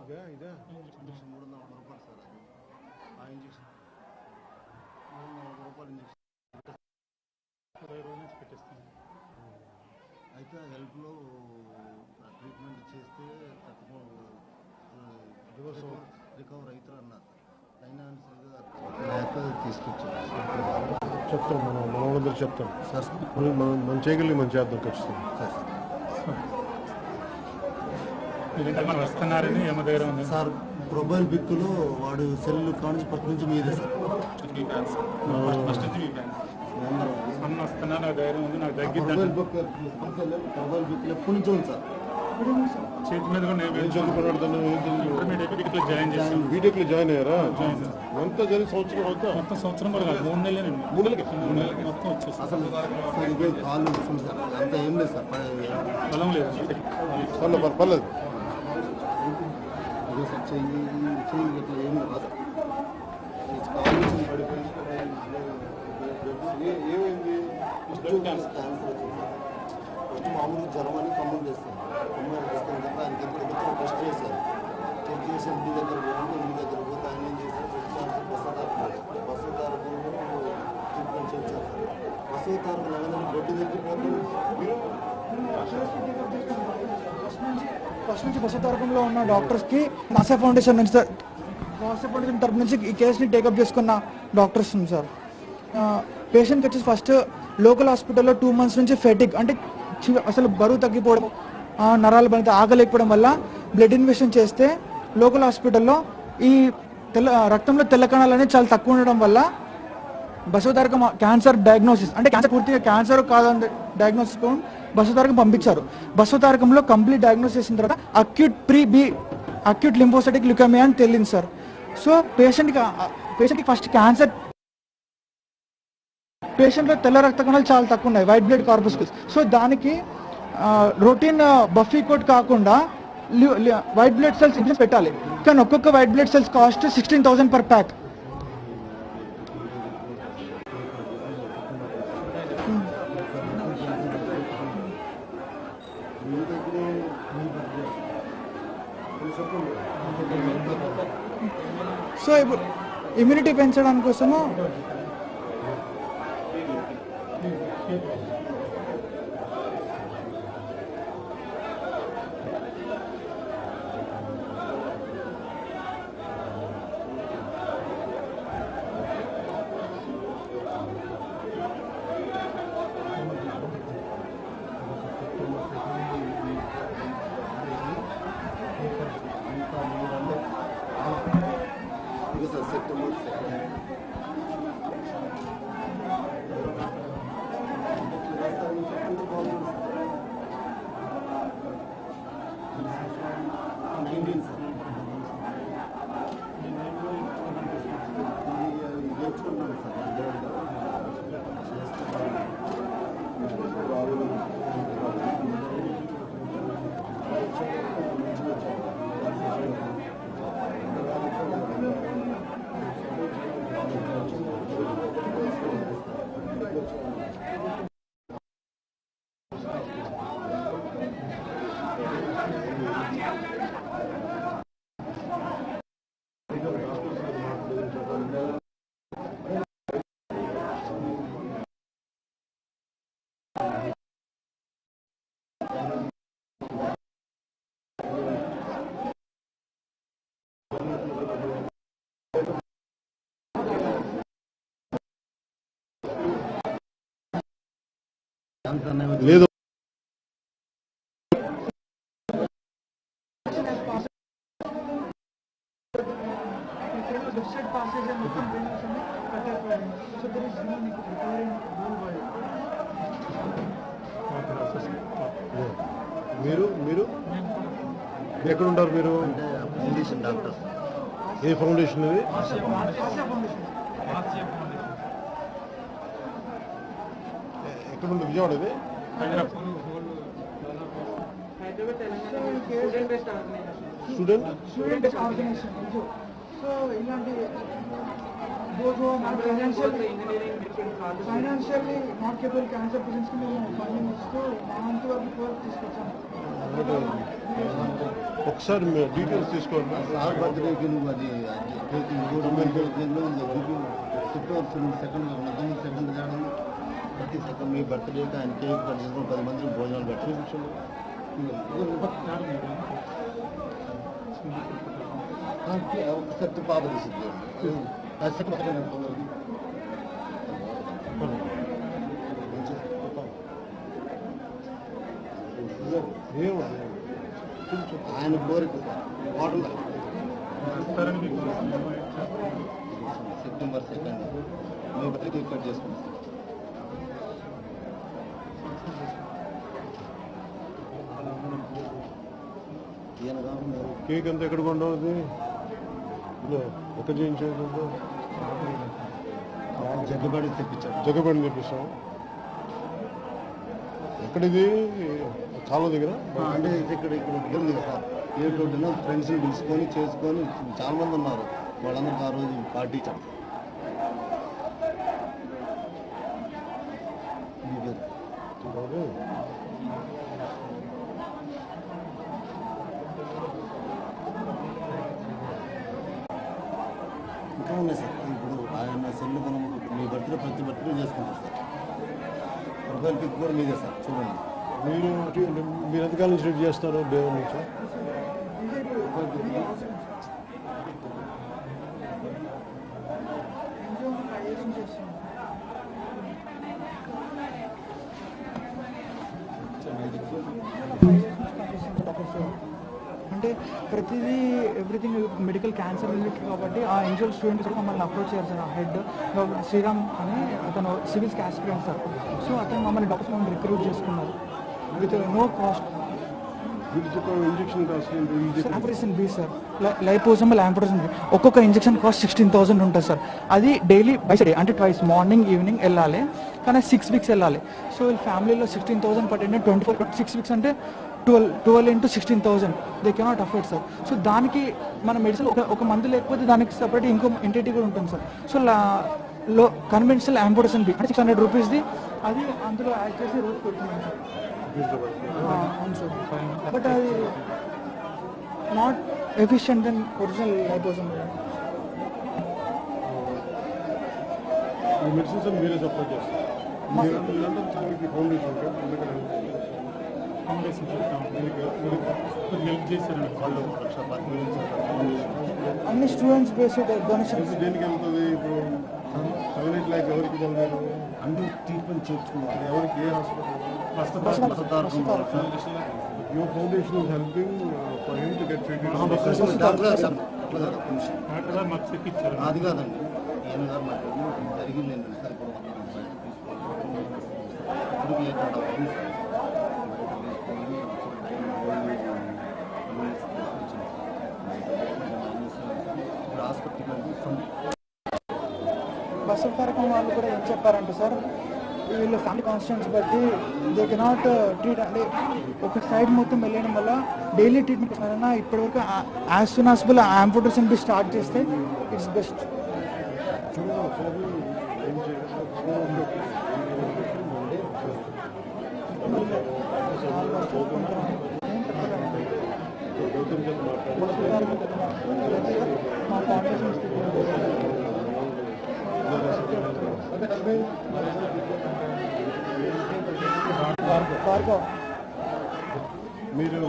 ఇదా ఇంజక్షన్ 340 రూపాయలు సార్. ఆ ఇంజక్షన్ 340 రూపాయలు ఇంజక్షన్ 20 రోజుల నుంచి పెట్టిస్తాను. అయితే హెల్ప్లో ట్రీట్మెంట్ చేస్తే రికవర్ అవుతారు అన్నారు. ఫైనాన్షియల్గా తీసుకొచ్చారు. చెప్తాం మనం వాళ్ళందరూ చెప్తాం సార్. మనం చేయగలిగి మనం చేద్దాం ఖచ్చితంగా. ఎందుకంటే మనం వస్తున్నారని ఏమో దగ్గర ఉంది సార్. ప్రొబైల్ బిక్కులో వాడు సెల్ కానించి ఫస్ట్ నుంచి మీదే సార్. అన్న వస్తున్నా నాకు ధైర్యం ఉంది, నాకు తగ్గిద్ది. ప్రొబైల్ బుక్ ఎప్పటి నుంచి ఉంది సార్. చేతి మీద కూడా ఏం చదువుకున్నాడు తను? ఇంటర్మీడియట్ ఇట్లా జాయిన్ చేశాను. బీటెక్లో జాయిన్ అయ్యారా? అంతా జరిగి సంవత్సరం అవుతా. మొత్తం సంవత్సరం కూడా కాదు, 3 నెలలు 3 నెలలకి మొత్తం వచ్చేసి అసలు సార్ ఇదే కాళ్ళు వస్తుంది సార్. అంత ఏం లేదు సార్. బలం లేదు. పర్లేదు. అదే సార్ చెయ్యి ఇట్లా ఏం లేదు సార్. కాళ్ళు పడిపోయి ఏమైంది? క్యాన్సర్ వచ్చింది సార్. ఫస్ట్ మామూలుగా జ్వరం అని ఖమ్మం చేస్తాను. ఖమ్మం చేస్తాను కదా ఆయనకి ఎక్కడ టెస్ట్ చేశారు. చెక్ చేసి ఇంటి దగ్గర పోతే ఆయన ఏం చేశారు, బస్సు తారకంలో ట్రీట్మెంట్ చేశారు సార్. బస్సు తారకం అనగానే గడ్డి తగ్గిపోతుంది. ఫస్ట్ నుంచి బస్సు తారకంలో ఉన్న డాక్టర్స్కి నాసా ఫౌండేషన్ నుంచి తరపు నుంచి ఈ కేసుని టేకప్ చేసుకున్న డాక్టర్స్ ఉంది సార్. పేషెంట్కి వచ్చేసి ఫస్ట్ లోకల్ హాస్పిటల్లో 2 months నుంచి ఫెటిక్ అంటే అసలు బరువు తగ్గిపోవడం, నరాలు బలితే ఆగలేకపోవడం వల్ల బ్లడ్ ఇన్వెస్టిగేషన్ చేస్తే లోకల్ హాస్పిటల్లో ఈ రక్తంలో తెల్ల కణాలు అనేది చాలా తక్కువ ఉండడం వల్ల బసవతారకం క్యాన్సర్ డయాగ్నోసిస్ అంటే క్యాన్సర్ పూర్తిగా క్యాన్సర్ కాదని డయాగ్నోసిస్ బసవతారకం పంపించారు. బసవతారకంలో కంప్లీట్ డయాగ్నోసిస్ చేసిన తర్వాత అక్యూట్ లింఫోసైటిక్ ల్యూకేమియా అని తెలియదు సార్. సో పేషెంట్కి ఫస్ట్ క్యాన్సర్, పేషెంట్లో తెల్ల రక్త కణాలు చాలా తక్కువ ఉన్నాయి, వైట్ బ్లడ్ కార్పస్కుల్స్. సో దానికి రొటీన్ బఫీ కోట్ కాకుండా వైట్ బ్లడ్ సెల్స్ ఇంజెక్షన్ పెట్టాలి. కానీ ఒక్కొక్క white blood cells cost 16,000 per pack. So ఇప్పుడు ఇమ్యూనిటీ పెంచడానికి కోసము సెప్టెంబర్ 2 లేదు. మీరు ఎక్కడ ఉంటారు? మీరు ఫౌండేషన్ డాక్టర్. ఏ ఫౌండేషన్ ఇది? ఎక్కడ ఉంటుంది? విజయవాడ ఇది? Student organization. సో ఇలాంటి ఫైనాన్షియల్లీ నాట్ కేబుల్ క్యాన్సర్ పేషెంట్స్కి మేము ఫండింగ్ ఇస్తూ మా వంతు వరకు తీసుకొచ్చాము. ఒకసారి డీటెయిల్స్ తీసుకోండి. సార్ బర్త్డేకి నువ్వు అది కేక్ సెప్టెంబర్ 2nd కాదు ప్రతి సెకండ్ మీ బర్త్డేకి ఆయన కేక్ కట్ చేసుకుని 10 మందికి భోజనాలు పెట్టి ఒకసారి పాప తీసింది ఆయన కోరిక హోటల్ సెప్టెంబర్ 2nd మీ బర్త్డే కేక్ కట్ చేసుకుంటాం. కేక్ అంతా ఎక్కడ కొండవుతుంది? ఎక్కడ చేయించేది? జగ్గబడి తెప్పించాడు. జగబండి తెప్పిస్తాం. ఎక్కడిది? చాలా దగ్గర అంటే ఇక్కడ ఉంటుంది కదా సార్. ఏ రోడ్డున ఫ్రెండ్స్ని పిలుచుకొని చేసుకొని చాలా మంది ఉన్నారు. వాళ్ళందరికీ ఆ రోజు పార్టీ ఇచ్చాం. ఇంకా ఉన్నాయి సార్. ఇప్పుడు ఆయన సెల్లు మనం మీ బర్త్డే ప్రతి బర్త్డే చేసుకుంటారు సార్. ప్రొఫైల్ పిక్ కూడా మీదే సార్, చూడండి. మీరు ఎంతకాలం నుంచి రెడీ చేస్తారు? దేవుడి నుంచి అంటే ప్రతిదీ ఎవ్రీథింగ్ మెడికల్ క్యాన్సర్ రిలేటెడ్ కాబట్టి ఆ ఇంజువల్ స్టూడెంట్స్ మమ్మల్ని అప్రోచ్ చేయారు సార్. ఆ హెడ్ శ్రీరామ్ అని అతను సివిల్స్ ఆస్పిరెంట్ సార్. సో అతను మమ్మల్ని డాక్టర్స్ మమ్మల్ని రిక్రూట్ చేసుకున్నారు with no cost. Injection cost amphotericin B sir, liposomal amphotericin B. ఒక్కొక్క ఇంజక్షన్ కాస్ట్ 16,000 ఉంటుంది సార్. అది డైలీ డే అంటే ట్వైస్ మార్నింగ్ ఈవినింగ్ వెళ్ళాలి, కానీ 6 weeks వెళ్ళాలి. సో వీళ్ళ ఫ్యామిలీలో 16,000 పట్టింటే 6 weeks అంటే 12 into 16,000 they cannot afford sir. So దానికి మన మెడిసిన్ ఒక మందు లేకపోతే దానికి సపరేట్ ఇంకో ఎంటిటీ కూడా ఉంటుంది సార్. సో కన్వెన్షనల్ యాంఫోటెసిన్ బి అంటే 600 రూపీస్ది, అది అందులో యాడ్ చేసి రోజు పెడుతున్నాం సార్. అవును సార్, బట్ అది నాట్ ఎఫిషియంట్ దెన్ ఒరిజినల్ లైపోజోమ్. ఈ మెడిసిన్స్ మీరే సప్లై చేస్తారు? ఫౌండేషన్ హెల్ప్ చేశారండి. అన్ని స్టూడెంట్స్ బేస్డ్ డొనేషన్స్. దేనికి వెళ్తుంది? ఇప్పుడు 7-8 lakhs ఎవరికి ఇవ్వాలి? అందరూ ట్రీట్మెంట్ చేర్చుకున్నారు. ఎవరికి? ఏ hospital? Your foundation is helping for him to get treated. మాకు చెప్పించారు. అది కాదండి, ఈయన గారు నాకు జరిగింది ఏంటంటే సార్, ఇప్పుడు బస్సు పథకం వాళ్ళు కూడా ఏం చెప్పారంటే సార్, వీళ్ళు ఫ్యామిలీ కాన్స్టెంట్స్ బట్టి దే కెనాట్ ట్రీట్. అంటే ఒక సైడ్ మొత్తం వెళ్ళడం వల్ల డైలీ ట్రీట్మెంట్ ఇస్తున్నారన్నా ఇప్పటివరకు యాజ్ సూన్ యాస్బుల్ యాంఫోటెసిన్ బి స్టార్ట్ చేస్తే ఇట్స్ బెస్ట్. మా ఫౌండేషన్ భార్గవ్ మీరు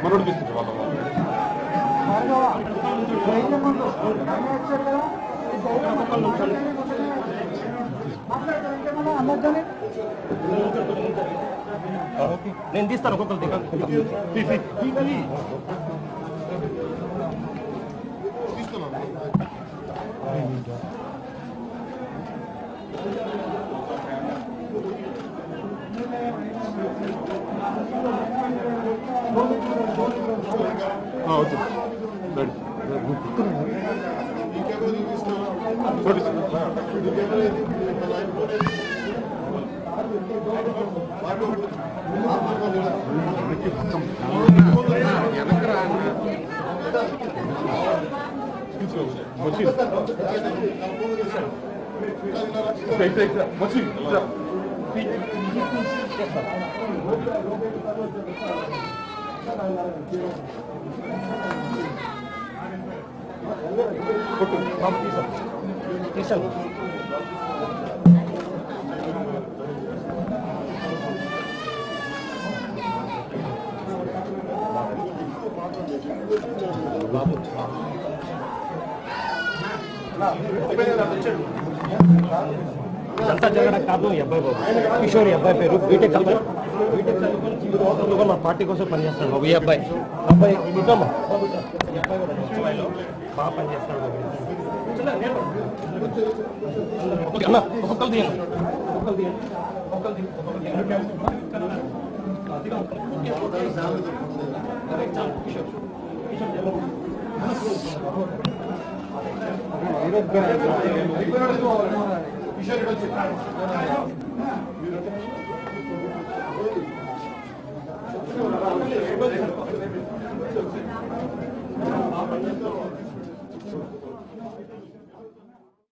మనోడు తీసుకుంటే వాళ్ళ నేను తీస్తాను ఒక్కొక్కరు ఓకే తీసాను అంతా జరగడం కారణం ఈ అబ్బాయి బాబు కిషోర్ ఈ అబ్బాయి పేరు బీటెక్ అబ్బాయి బీటెక్ చదువుకొని మా పార్టీ కోసం పనిచేస్తాడు బాబు ఈ అబ్బాయి ఇదమ్మా ఈ అబ్బాయి కూడా మున్సిపాలిటీలో బాగా పనిచేస్తాడు బాబు అన్న ఒక్కొక్కరు తీయండి ఒక్కొక్కరు తీయండి ఒక్కొక్కరు కిషోర్